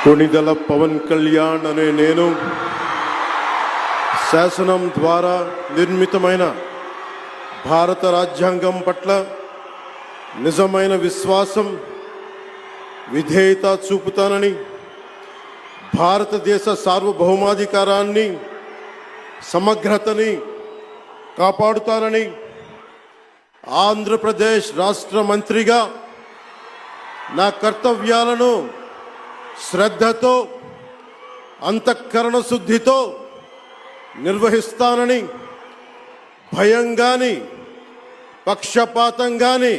కొణిదెల పవన్ కళ్యాణ్ అనే నేను శాసనం ద్వారా నిర్మితమైన భారత రాజ్యాంగం పట్ల నిజమైన విశ్వాసం విధేయత చూపుతానని, భారతదేశ సార్వభౌమాధికారాన్ని సమగ్రతని కాపాడుతానని, ఆంధ్రప్రదేశ్ రాష్ట్ర మంత్రిగా నా కర్తవ్యాలను శ్రద్ధతో అంతఃకరణ శుద్ధితో నిర్వహిస్తానని, భయం కానీ పక్షపాతం కానీ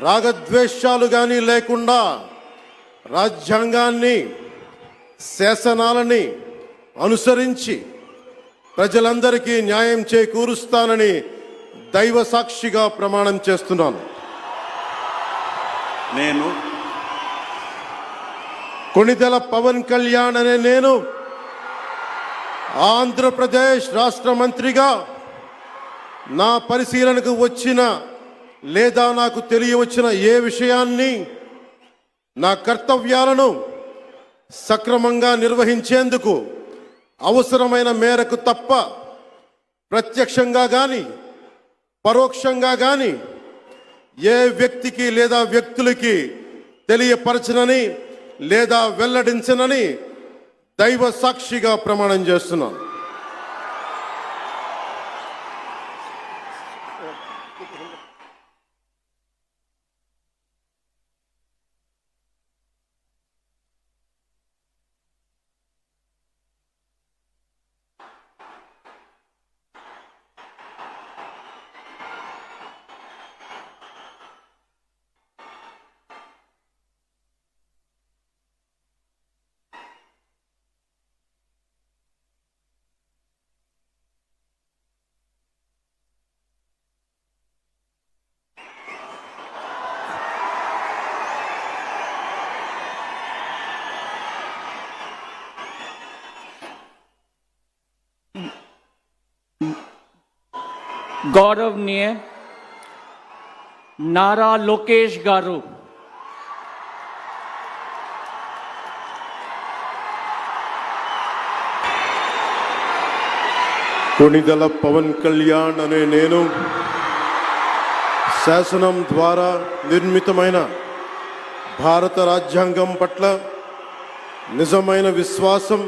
రాగద్వేషాలు కానీ లేకుండా రాజ్యాంగాన్ని శాసనాలని అనుసరించి ప్రజలందరికీ న్యాయం చేకూరుస్తానని దైవ సాక్షిగా ప్రమాణం చేస్తున్నాను. నేను కొణిదెల పవన్ కళ్యాణ్ అనే నేను ఆంధ్రప్రదేశ్ రాష్ట్ర మంత్రిగా నా పరిశీలనకు వచ్చిన లేదా నాకు తెలియవచ్చిన ఏ విషయాన్ని నా కర్తవ్యాలను సక్రమంగా నిర్వహించేందుకు అవసరమైన మేరకు తప్ప ప్రత్యక్షంగా కానీ పరోక్షంగా కానీ ఏ వ్యక్తికి లేదా వ్యక్తులకి తెలియపరచనని లేదా వెల్లడించనని దైవ సాక్షిగా ప్రమాణం చేస్తున్నాను. गौरवनीय नारा लोकेश गारू కొణిదెల పవన్ కళ్యాణ్ అనే నేను శాసనం ద్వారా నిర్మితమైన భారత రాజ్యాంగం పట్ల నిజమైన విశ్వాసం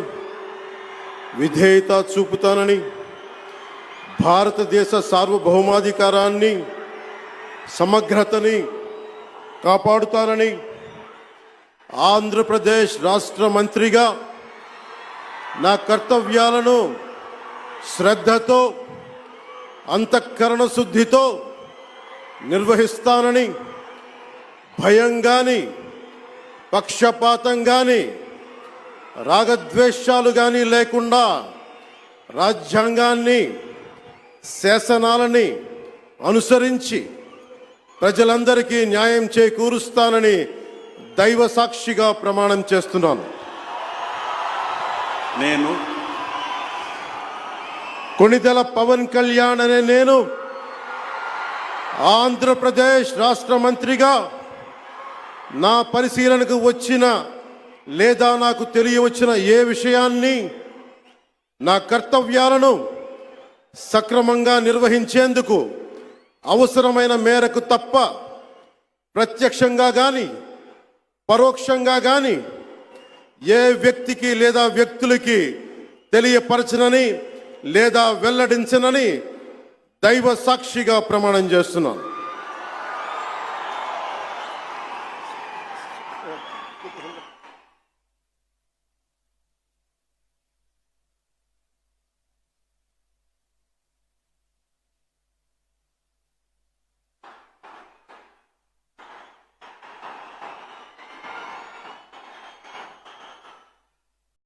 విధేయత చూపుతానని, భారతదేశ సార్వభౌమాధికారాన్ని సమగ్రతని కాపాడుతానని, ఆంధ్రప్రదేశ్ రాష్ట్ర మంత్రిగా నా కర్తవ్యాలను శ్రద్ధతో అంతఃకరణ శుద్ధితో నిర్వహిస్తానని, భయం కానీ పక్షపాతం కానీ రాగద్వేషాలు కానీ లేకుండా రాజ్యాంగాన్ని శాసనాలని అనుసరించి ప్రజలందరికీ న్యాయం చేకూరుస్తానని దైవ సాక్షిగా ప్రమాణం చేస్తున్నాను. నేను కొణిదెల పవన్ కళ్యాణ్ అనే నేను ఆంధ్రప్రదేశ్ రాష్ట్ర మంత్రిగా నా పరిశీలనకు వచ్చిన లేదా నాకు తెలియవచ్చిన ఏ విషయాన్ని నా కర్తవ్యాలను సక్రమంగా నిర్వహించేందుకు అవసరమైన మేరకు తప్ప ప్రత్యక్షంగా కానీ పరోక్షంగా కానీ ఏ వ్యక్తికి లేదా వ్యక్తులకి తెలియపరచనని లేదా వెల్లడించనని దైవ సాక్షిగా ప్రమాణం చేస్తున్నాను.